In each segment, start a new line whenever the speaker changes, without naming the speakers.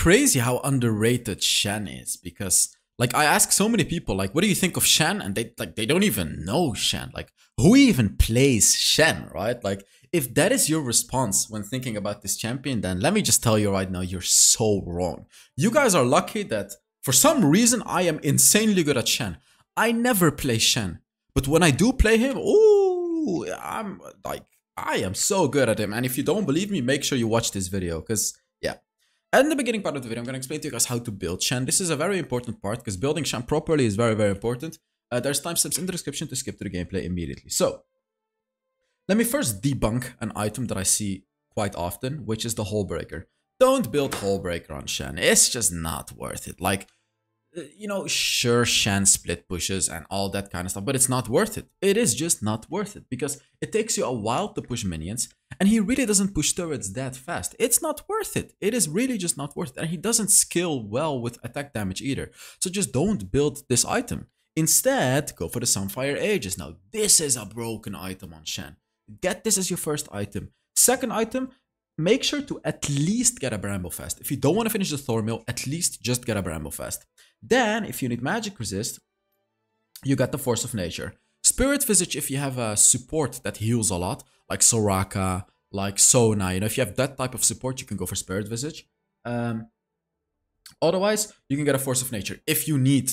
crazy how underrated Shen is, because like I ask so many people like, what do you think of Shen? And they don't even know Shen. Like, who even plays Shen, right? Like, if that is your response when thinking about this champion, then let me just tell you right now, you're so wrong. You guys are lucky that for some reason I am insanely good at Shen. I never play Shen, but when I do play him, ooh, I am so good at him. And if you don't believe me, make sure you watch this video, because yeah. In the beginning part of the video, I'm going to explain to you guys how to build Shen. This is a very important part, because building Shen properly is very, very important. There's timestamps in the description to skip to the gameplay immediately. So, let me first debunk an item that I see quite often, which is the Hole Breaker. Don't build Hole Breaker on Shen. It's just not worth it. Like, you know, sure, Shen split pushes and all that kind of stuff, but it's not worth it. It is just not worth it, because it takes you a while to push minions, and he really doesn't push turrets that fast. It's not worth it. It is really just not worth it, and he doesn't skill well with attack damage either. So just don't build this item. Instead, go for the Sunfire Aegis. Now, this is a broken item on Shen. Get this as your first item. Second item, make sure to at least get a Bramble Fast. If you don't want to finish the Thornmill, at least just get a Bramble Fast. Then, if you need Magic Resist, you got the Force of Nature. Spirit Visage, if you have a support that heals a lot, like Soraka, like Sona, you know, if you have that type of support, you can go for Spirit Visage. Otherwise, you can get a Force of Nature. If you need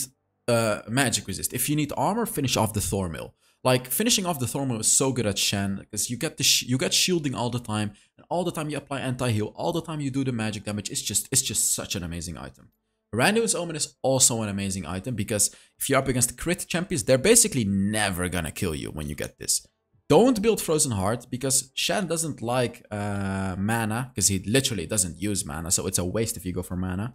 Magic Resist, if you need armor, finish off the Thornmill. Like, finishing off the Thornmill is so good at Shen, because you get shielding all the time, and all the time you apply anti-heal, all the time you do the magic damage. It's just such an amazing item. Randuin's Omen is also an amazing item, because if you're up against crit champions, they're basically never gonna kill you when you get this. Don't build Frozen Heart, because Shen doesn't like mana, because he literally doesn't use mana, so it's a waste if you go for mana.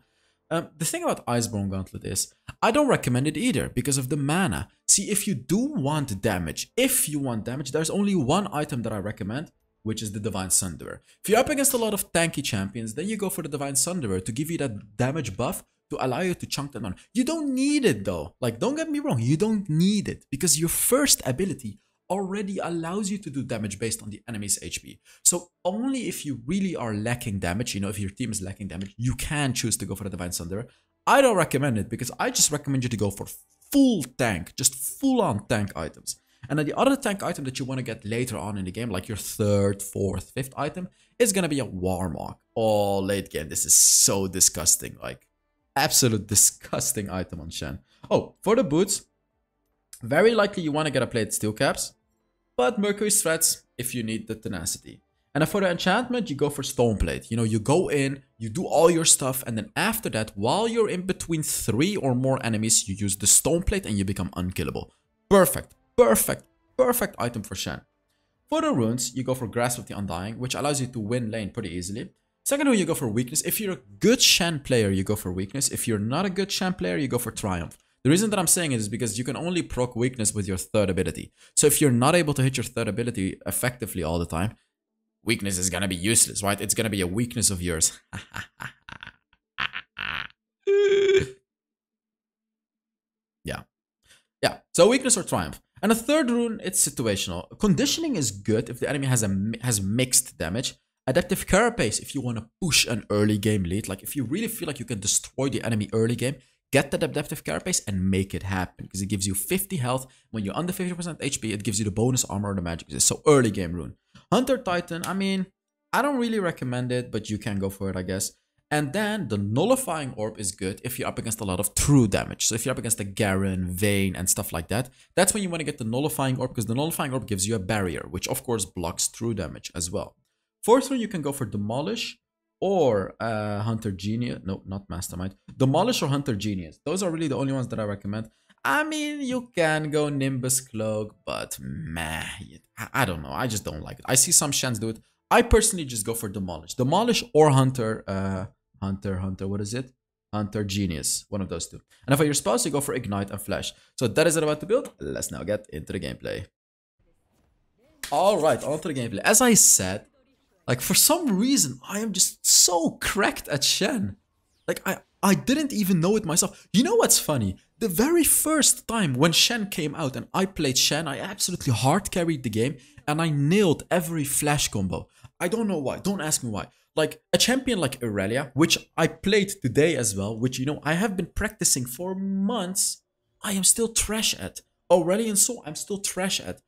The thing about Iceborne Gauntlet is, I don't recommend it either, because of the mana. See, if you do want damage, there's only one item that I recommend, which is the Divine Sunderer. If you're up against a lot of tanky champions, then you go for the Divine Sunderer to give you that damage buff, to allow you to chunk them down. You don't need it though. Like, don't get me wrong, you don't need it, because your first ability already allows you to do damage based on the enemy's HP. So only if you really are lacking damage, you know, if your team is lacking damage, you can choose to go for the Divine Sunderer. I don't recommend it, because I just recommend you to go for full tank, just full on tank items. And then the other tank item that you want to get later on in the game, like your third, fourth, fifth item, is going to be a Warmog. Oh, late game, this is so disgusting. Like, absolute disgusting item on Shen. Oh, for the boots, very likely you want to get a Plated Steel Caps, but Mercury Threads if you need the tenacity. And for the enchantment, you go for Stoneplate. You know, you go in, you do all your stuff, and then after that, while you're in between 3 or more enemies, you use the Stoneplate and you become unkillable. Perfect, perfect, perfect item for Shen. For the runes, you go for Grasp of the Undying, which allows you to win lane pretty easily. Second rune, you go for Weakness. If you're a good Shen player, you go for Weakness. If you're not a good Shen player, you go for Triumph. The reason that I'm saying it is because you can only proc Weakness with your third ability. So if you're not able to hit your third ability effectively all the time, Weakness is gonna be useless, right? It's gonna be a weakness of yours. Yeah. So Weakness or Triumph. And the third rune, it's situational. Conditioning is good if the enemy has mixed damage. Adaptive Carapace if you want to push an early game lead. Like, if you really feel like you can destroy the enemy early game, get that Adaptive Carapace and make it happen, because it gives you 50 health. When you're under 50% HP, it gives you the bonus armor or the magic resist. So early game rune. Hunter Titan, I mean, I don't really recommend it, but you can go for it, I guess. And then the Nullifying Orb is good if you're up against a lot of true damage. So if you're up against the Garen, Vayne, and stuff like that, that's when you want to get the Nullifying Orb, because the Nullifying Orb gives you a barrier, which of course blocks true damage as well. Fourth one, you can go for Demolish or Hunter Genius. No, not Mastermind. Demolish or Hunter Genius. Those are really the only ones that I recommend. I mean, you can go Nimbus Cloak, but meh, I don't know. I just don't like it. I see some Shens do it. I personally just go for Demolish. Demolish or Hunter, what is it? Hunter Genius. One of those two. And for your spells, you go for Ignite and Flash. So that is it about the build. Let's now get into the gameplay. Alright, on to the gameplay. As I said, like, for some reason, I am just so cracked at Shen. Like, I didn't even know it myself. You know what's funny? The very first time when Shen came out and I played Shen, I absolutely hard carried the game and I nailed every flash combo. I don't know why. Don't ask me why. Like a champion like Irelia, which I played today as well, which, you know, I have been practicing for months, I am still trash at. Aurelion So I'm still trash at.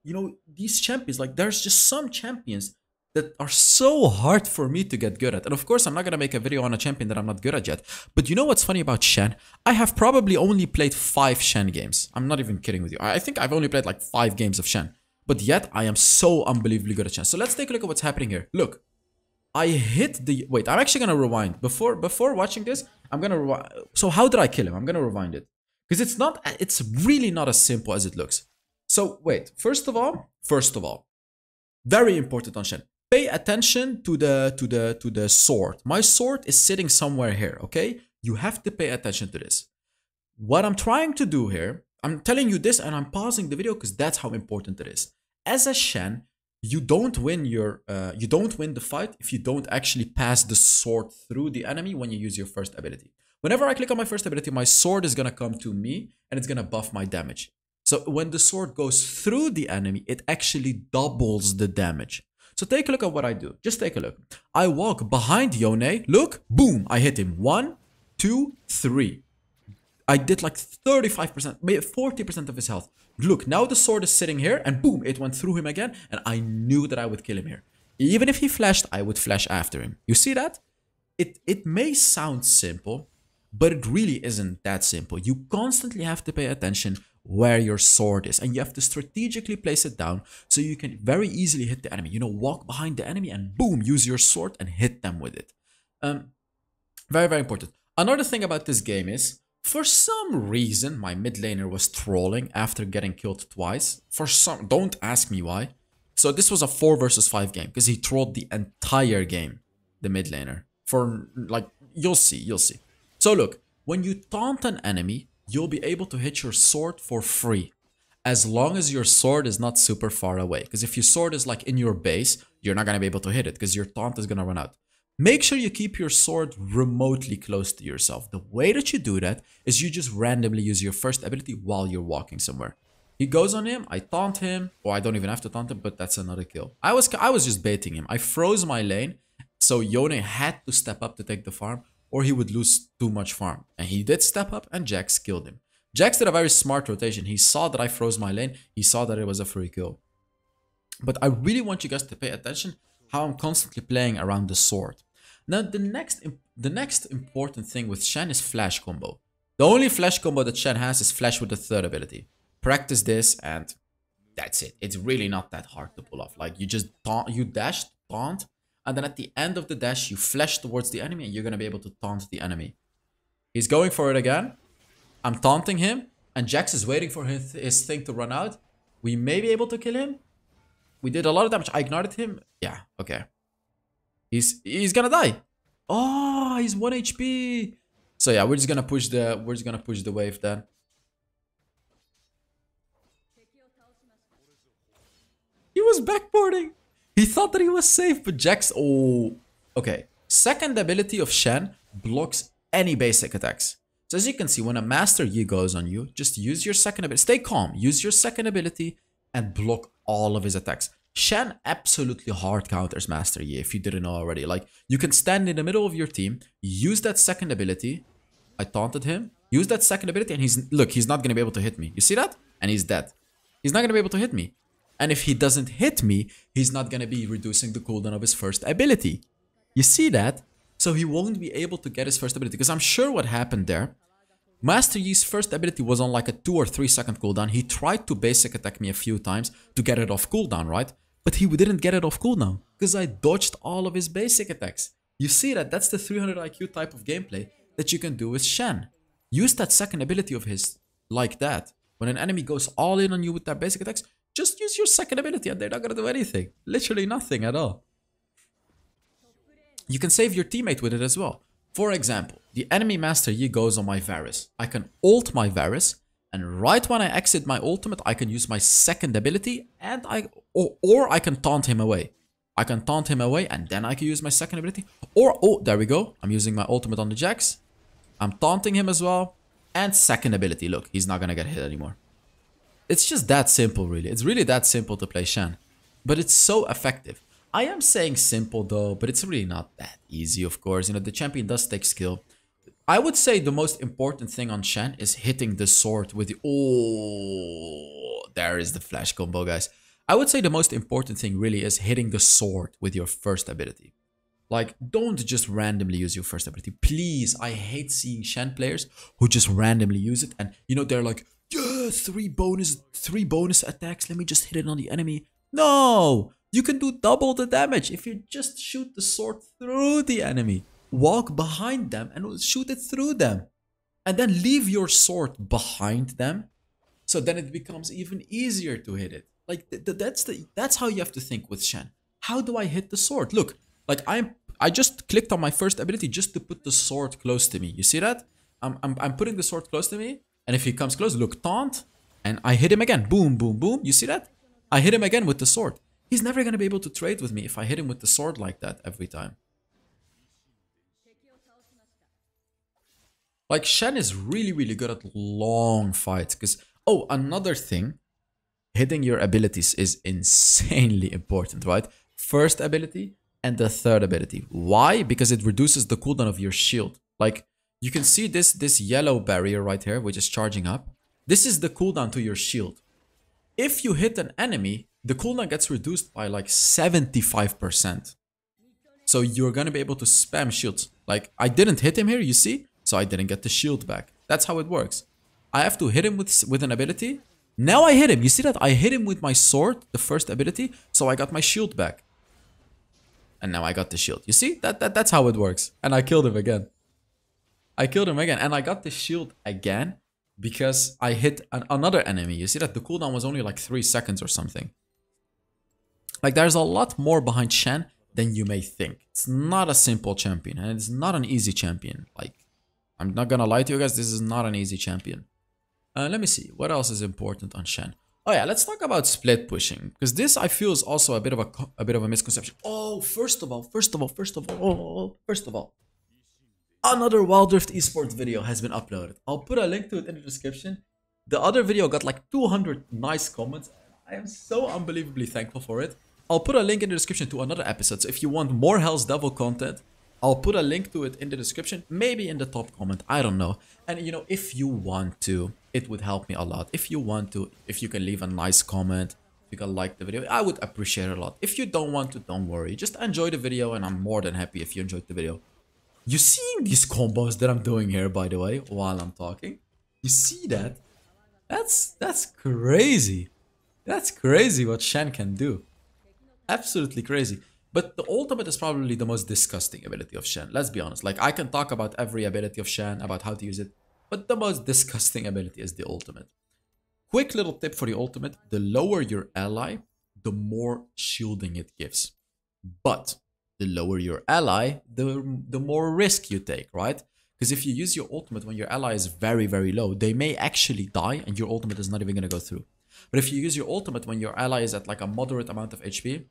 You know, these champions, like there's just some champions that are so hard for me to get good at. And of course, I'm not going to make a video on a champion that I'm not good at yet. But you know what's funny about Shen? I have probably only played 5 Shen games. I'm not even kidding with you. I think I've only played like 5 games of Shen. But yet, I am so unbelievably good at Shen. So let's take a look at what's happening here. Look, I hit the... Wait, I'm actually going to rewind. Before watching this, I'm going to rewind. So how did I kill him? I'm going to rewind it. Because it's really not as simple as it looks. So wait, first of all, very important on Shen. Pay attention to the sword. My sword is sitting somewhere here, okay? You have to pay attention to this. What I'm trying to do here, I'm telling you this and I'm pausing the video because that's how important it is. As a Shen, you don't win the fight if you don't actually pass the sword through the enemy when you use your first ability. Whenever I click on my first ability, my sword is gonna come to me and it's gonna buff my damage. So when the sword goes through the enemy, it actually doubles the damage. So take a look at what I do. Just take a look. I walk behind Yone. Look, boom, I hit him. 1, 2, 3. I did like 35%, 40% of his health. Look, now the sword is sitting here and boom, it went through him again. And I knew that I would kill him here. Even if he flashed, I would flash after him. You see that? It may sound simple, but it really isn't that simple. You constantly have to pay attention where your sword is, and you have to strategically place it down so you can very easily hit the enemy. You know, walk behind the enemy and boom, use your sword and hit them with it. Very, very important. Another thing about this game is, for some reason, my mid laner was trolling after getting killed twice. Don't ask me why. So this was a 4 versus 5 game because he trolled the entire game, the mid laner. For like, you'll see. So look, when you taunt an enemy, you'll be able to hit your sword for free. As long as your sword is not super far away. Because if your sword is like in your base, you're not going to be able to hit it because your taunt is going to run out. Make sure you keep your sword remotely close to yourself. The way that you do that is you just randomly use your first ability while you're walking somewhere. He goes on him, I taunt him, or I don't even have to taunt him, but that's another kill. I was just baiting him. I froze my lane, so Yone had to step up to take the farm, or he would lose too much farm. And he did step up and Jax killed him. Jax did a very smart rotation. He saw that I froze my lane. He saw that it was a free kill. But I really want you guys to pay attention how I'm constantly playing around the sword. Now the next important thing with Shen is flash combo. The only flash combo that Shen has is flash with the third ability. Practice this and that's it. It's really not that hard to pull off. Like you just taunt, you dash, taunt, and then at the end of the dash, you flash towards the enemy and you're going to be able to taunt the enemy. He's going for it again. I'm taunting him. And Jax is waiting for his thing to run out. We may be able to kill him. We did a lot of damage. I ignored him. Yeah, okay. He's going to die. Oh, he's 1 HP. So yeah, we're just going to push the wave then. He was backboarding. He thought that he was safe, but Jax... Oh, okay. Second ability of Shen blocks any basic attacks. So as you can see, when a Master Yi goes on you, just use your second ability. Stay calm. Use your second ability and block all of his attacks. Shen absolutely hard counters Master Yi, if you didn't know already. Like, you can stand in the middle of your team, use that second ability. I taunted him. Use that second ability and he's not going to be able to hit me. You see that? And he's dead. He's not going to be able to hit me. And if he doesn't hit me, he's not going to be reducing the cooldown of his first ability. You see that? So he won't be able to get his first ability. Because I'm sure what happened there. Master Yi's first ability was on like a 2 or 3 second cooldown. He tried to basic attack me a few times to get it off cooldown, right? But he didn't get it off cooldown. Because I dodged all of his basic attacks. You see that? That's the 300 IQ type of gameplay that you can do with Shen. Use that second ability of his like that. When an enemy goes all in on you with their basic attacks, just use your second ability and they're not going to do anything. Literally nothing at all. You can save your teammate with it as well. For example, the enemy Master Yi goes on my Varus. I can ult my Varus, and right when I exit my ultimate, I can use my second ability, and or I can taunt him away. I can taunt him away, and then I can use my second ability. Or, oh, there we go. I'm using my ultimate on the Jax. I'm taunting him as well. And second ability. Look, he's not going to get hit anymore. It's just that simple, really. It's really that simple to play Shen. But it's so effective. I am saying simple though, but it's really not that easy, of course. You know, the champion does take skill. I would say the most important thing on Shen is hitting the sword with the... Oh, there is the flash combo, guys. I would say the most important thing really is hitting the sword with your first ability. Like, don't just randomly use your first ability. Please, I hate seeing Shen players who just randomly use it. And, you know, they're like, yeah, three bonus attacks. Let me just hit it on the enemy. No, you can do double the damage if you just shoot the sword through the enemy. Walk behind them and shoot it through them. And then leave your sword behind them. So then it becomes even easier to hit it. Like, that's how you have to think with Shen. How do I hit the sword? Look, like I just clicked on my first ability just to put the sword close to me. You see that? I'm putting the sword close to me. And if he comes close, look, taunt. And I hit him again. Boom, boom, boom. You see that? I hit him again with the sword. He's never going to be able to trade with me if I hit him with the sword like that every time. Like, Shen is really, really good at long fights. Because, oh, another thing. Hitting your abilities is insanely important, right? First ability and the third ability. Why? Because it reduces the cooldown of your shield. Like, you can see this yellow barrier right here, which is charging up. This is the cooldown to your shield. If you hit an enemy, the cooldown gets reduced by like 75%. So you're gonna be able to spam shields. Like, I didn't hit him here, you see? So I didn't get the shield back. That's how it works. I have to hit him with an ability. Now I hit him. You see that? I hit him with my sword, the first ability, so I got my shield back. And now I got the shield. You see? That's how it works. And I killed him again. I killed him again. And I got the shield again because I hit another enemy. You see that? The cooldown was only like 3 seconds or something. Like, there's a lot more behind Shen than you may think. It's not a simple champion. And it's not an easy champion. Like, I'm not gonna lie to you guys. This is not an easy champion. Let me see. What else is important on Shen? Oh yeah, let's talk about split pushing. Because this, I feel, is also a bit of a misconception. Oh, first of all. Another Wild Rift esports video has been uploaded. I'll put a link to it in the description. The other video got like 200 nice comments. I am so unbelievably thankful for it. I'll put a link in the description to another episode. So if you want more HellsDevil content, I'll put a link to it in the description, maybe in the top comment, I don't know. And you know, if you want to, it would help me a lot. If you want to, if you can leave a nice comment, if you can like the video, I would appreciate it a lot. If you don't want to, don't worry. Just enjoy the video and I'm more than happy if you enjoyed the video. You see these combos that I'm doing here, by the way, while I'm talking? You see that? That's crazy. That's crazy what Shen can do. Absolutely crazy. But the ultimate is probably the most disgusting ability of Shen. Let's be honest. Like, I can talk about every ability of Shen, about how to use it. But the most disgusting ability is the ultimate. Quick little tip for the ultimate. The lower your ally, the more shielding it gives. But the lower your ally, the more risk you take, right? Because if you use your ultimate when your ally is very, very low, they may actually die and your ultimate is not even going to go through. But if you use your ultimate when your ally is at like a moderate amount of HP,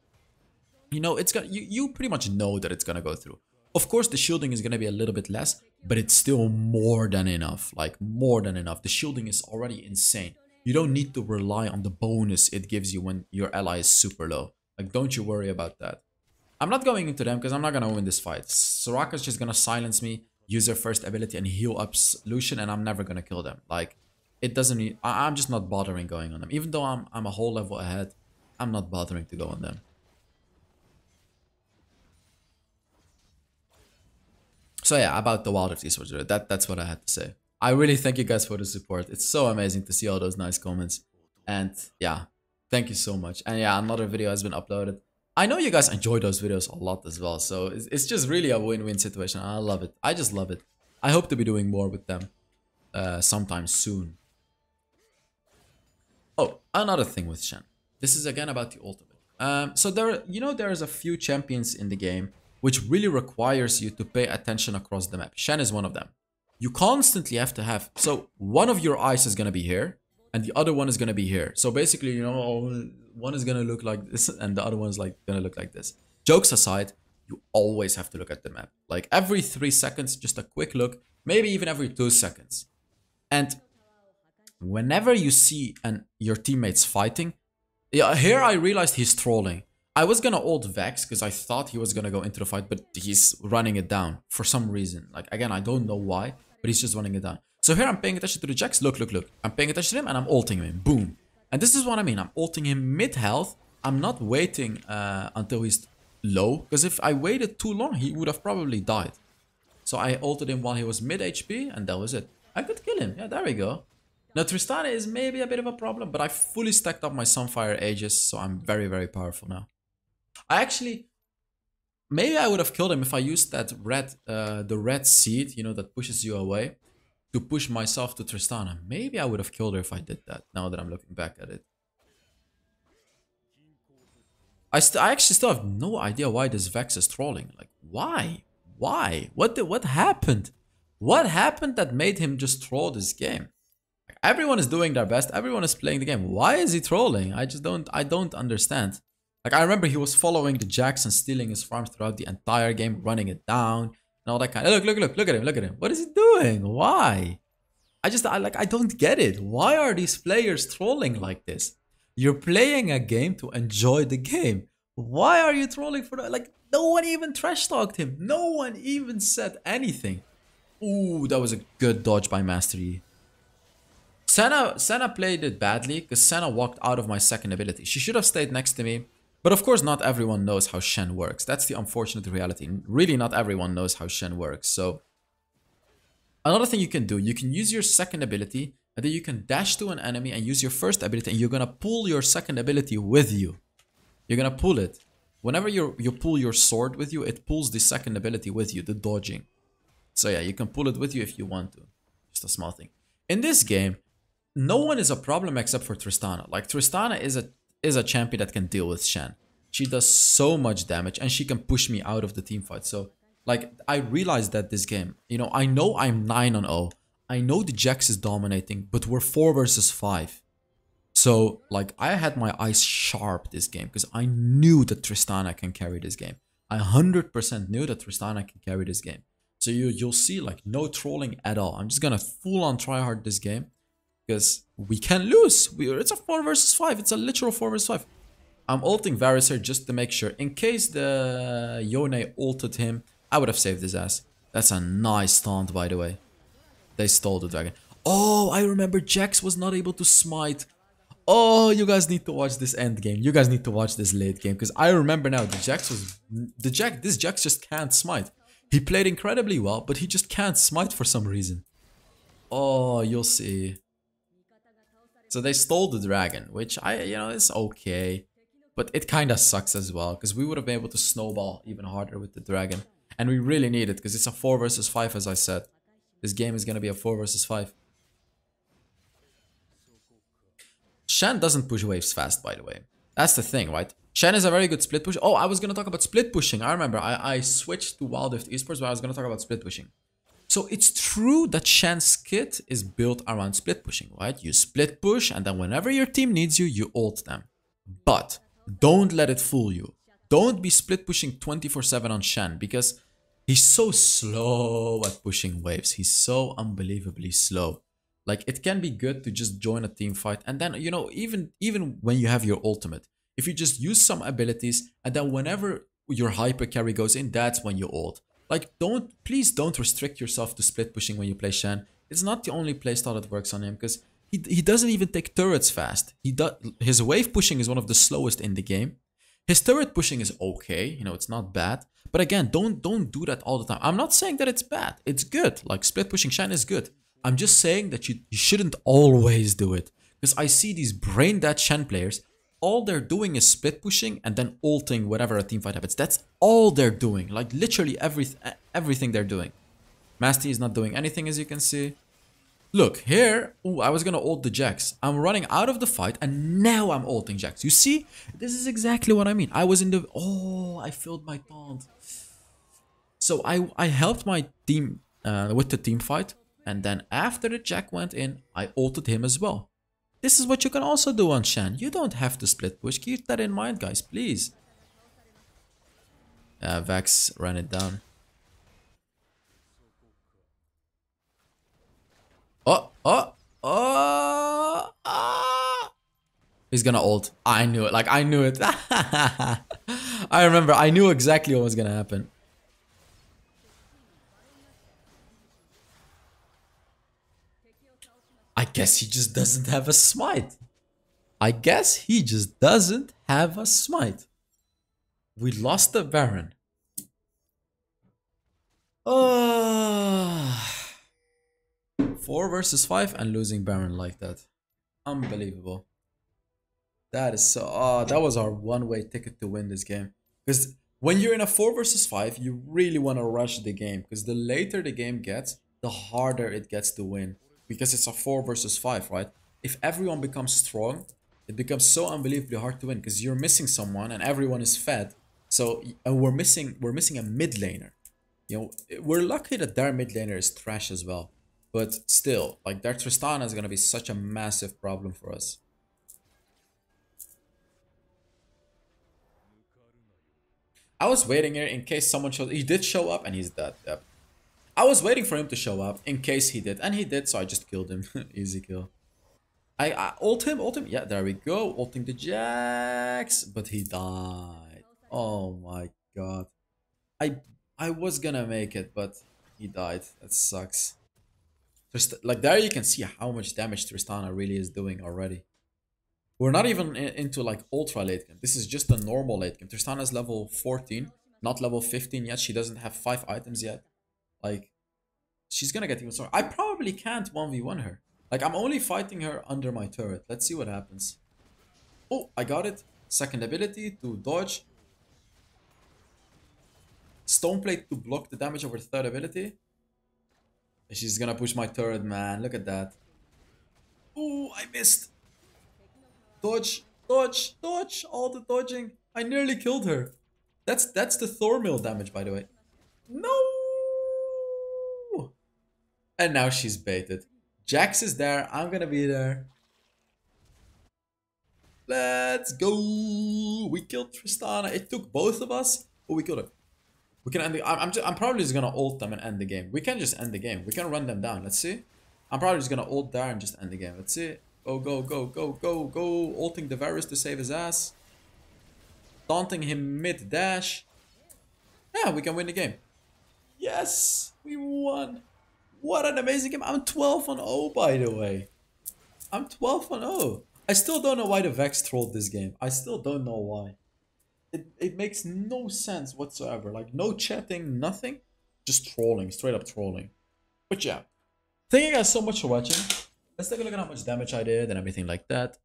you know, it's got you pretty much know that it's gonna go through. Of course, the shielding is gonna be a little bit less, but it's still more than enough. Like, more than enough. The shielding is already insane. You don't need to rely on the bonus it gives you when your ally is super low. Like, don't you worry about that. I'm not going into them because I'm not gonna win this fight. Soraka's just gonna silence me, use her first ability, and heal up Lucian, and I'm never gonna kill them. Like, it doesn't need. I'm just not bothering going on them. Even though I'm a whole level ahead, I'm not bothering to go on them. So yeah, about the Wild Rift esports video, that's what I had to say. I really thank you guys for the support. It's so amazing to see all those nice comments. And yeah, thank you so much. And yeah, another video has been uploaded. I know you guys enjoy those videos a lot as well. So it's just really a win-win situation. I love it. I just love it. I hope to be doing more with them sometime soon. Oh, another thing with Shen. This is again about the ultimate. So there is a few champions in the game which really requires you to pay attention across the map. Shen is one of them. You constantly have to have... So one of your eyes is going to be here, and the other one is going to be here. So basically, you know, one is going to look like this, and the other one is like going to look like this. Jokes aside, you always have to look at the map. Like, every 3 seconds, just a quick look. Maybe even every 2 seconds. And whenever you see your teammates fighting... Yeah, here I realized he's trolling. I was gonna ult Vex because I thought he was gonna go into the fight, but he's running it down for some reason. Like, again, I don't know why, but he's just running it down. So here I'm paying attention to the Jax. Look, look, look. I'm paying attention to him and I'm ulting him. Boom. And this is what I mean. I'm ulting him mid-health. I'm not waiting until he's low, because if I waited too long, he would have probably died. So I ulted him while he was mid-HP, and that was it. I could kill him. Yeah, there we go. Now, Tristana is maybe a bit of a problem, but I fully stacked up my Sunfire Aegis, so I'm very, very powerful now. I actually... Maybe I would have killed him if I used that red, the red seed, you know, that pushes you away, to push myself to Tristana. Maybe I would have killed her if I did that, now that I'm looking back at it. I actually still have no idea why this Vex is trolling. Like, why? Why? What happened? What happened that made him just troll this game? Like, everyone is doing their best. Everyone is playing the game. Why is he trolling? I don't understand. Like, I remember he was following the Jax and stealing his farms throughout the entire game, running it down and all that kind of... Look at him. What is he doing? Why? I don't get it. Why are these players trolling like this? You're playing a game to enjoy the game. Why are you trolling for that? Like, no one even trash talked him. No one even said anything. Ooh, that was a good dodge by Master Yi. Senna played it badly because Senna walked out of my second ability. She should have stayed next to me. But of course, not everyone knows how Shen works. That's the unfortunate reality. Really, not everyone knows how Shen works. So, another thing you can do, you can use your second ability, and then you can dash to an enemy and use your first ability, and you're gonna pull your second ability with you. You're gonna pull it. Whenever you pull your sword with you, it pulls the second ability with you, the dodging. So yeah, you can pull it with you if you want to. Just a small thing. In this game, no one is a problem except for Tristana. Like, Tristana is a champion that can deal with Shen. She does so much damage, and she can push me out of the team fight. So, like, I realized that this game, you know I'm 9-0. I know the Jax is dominating, but we're 4 versus 5. So, like, I had my eyes sharp this game because I knew that Tristana can carry this game. I 100% knew that Tristana can carry this game. So you'll see, like, no trolling at all. I'm just gonna full on try hard this game because we can lose. It's a 4 versus 5. It's a literal 4 versus 5. I'm ulting Varus here just to make sure. In case the Yone ulted him, I would have saved his ass. That's a nice taunt, by the way. They stole the dragon. Oh, I remember Jax was not able to smite. Oh, you guys need to watch this end game. You guys need to watch this late game. Because I remember now, this Jax just can't smite. He played incredibly well, but he just can't smite for some reason. Oh, you'll see. So they stole the dragon, which is okay. But it kind of sucks as well, because we would have been able to snowball even harder with the dragon. And we really need it, because it's a 4 versus 5, as I said. This game is going to be a 4 versus 5. Shen doesn't push waves fast, by the way. That's the thing, right? Shen is a very good split push. Oh, I was going to talk about split pushing. I remember. I switched to Wild Rift Esports, but I was going to talk about split pushing. So it's true that Shen's kit is built around split pushing, right? You split push, and then whenever your team needs you, you ult them. But don't let it fool you. Don't be split pushing 24/7 on Shen, because he's so slow at pushing waves. He's so unbelievably slow. Like, it can be good to just join a team fight, and then, even when you have your ultimate, if you just use some abilities, and then whenever your hyper carry goes in, that's when you ult. Like, please don't restrict yourself to split pushing when you play Shen. It's not the only playstyle that works on him, because he doesn't even take turrets fast. His wave pushing is one of the slowest in the game. His turret pushing is okay, it's not bad. But again, don't do that all the time. I'm not saying that it's bad. It's good. Like, split pushing Shen is good. I'm just saying that you shouldn't always do it. Because I see these brain dead Shen players, all they're doing is split pushing and then ulting whenever a team fight happens. That's all they're doing. Like, literally everything they're doing. Masty is not doing anything, as you can see. Look, here, ooh, I was gonna ult the Jax. I'm running out of the fight, and now I'm ulting Jax. You see? This is exactly what I mean. I was in the... Oh, I filled my taunt. So I helped my team with the team fight, and then after the Jack went in, I ulted him as well. This is what you can also do on Shen. You don't have to split push. Keep that in mind, guys, please. Vex ran it down. He's gonna ult. I knew it. Like, I knew it. I remember. I knew exactly what was gonna happen. I guess he just doesn't have a smite. I guess he just doesn't have a smite. We lost the Baron. Oh. 4 versus 5 and losing Baron like that. Unbelievable. That is so. Oh, that was our one-way ticket to win this game. Because when you're in a 4 versus 5, you really want to rush the game. Because the later the game gets, the harder it gets to win. Because it's a 4 versus 5, right? If everyone becomes strong, it becomes so unbelievably hard to win. Because you're missing someone and everyone is fed. So and we're missing a mid laner. You know, we're lucky that their mid laner is trash as well. But still, like their Tristana is gonna be such a massive problem for us. I was waiting here in case someone showed. He did show up and he's dead. Yep. I was waiting for him to show up in case he did. And he did, so I just killed him. Easy kill. I ult him. Yeah, there we go. Ulting the Jax. But he died. Oh my god. I I was gonna make it, but he died. That sucks. Like there you can see how much damage Tristana really is doing already. We're not even into like ultra late game. This is just a normal late game. Tristana's level 14, not level 15 yet. She doesn't have 5 items yet. Like, she's gonna get even stronger. I probably can't 1v1 her. Like, I'm only fighting her under my turret. Let's see what happens. Oh, I got it. Second ability to dodge. Stone plate to block the damage of her third ability. She's gonna push my turret, man. Look at that. Oh, I missed. Dodge, dodge, dodge. All the dodging. I nearly killed her. That's the Thormill damage, by the way. No! And now she's baited. Jax is there. I'm gonna be there. Let's go. We killed Tristana. It took both of us, but we killed her. We can end the. I'm probably just gonna ult them and end the game. We can just end the game. We can run them down. Let's see. I'm probably just gonna ult there and just end the game. Let's see. Go, go, go, go, go, go. Ulting the Varus to save his ass. Taunting him mid-dash. Yeah, we can win the game. Yes, we won. What an amazing game. I'm 12 on 0, by the way. I'm 12 on 0. I still don't know why the Vex trolled this game. I still don't know why. It makes no sense whatsoever. Like, no chatting, nothing. Just trolling, straight up trolling. But yeah. Thank you guys so much for watching. Let's take a look at how much damage I did and everything like that.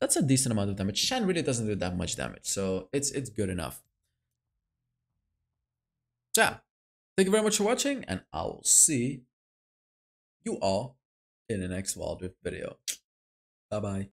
That's a decent amount of damage. Shen really doesn't do that much damage, so it's good enough. So yeah. Thank you very much for watching, and I will see you all in the next Wild Rift video. Bye bye.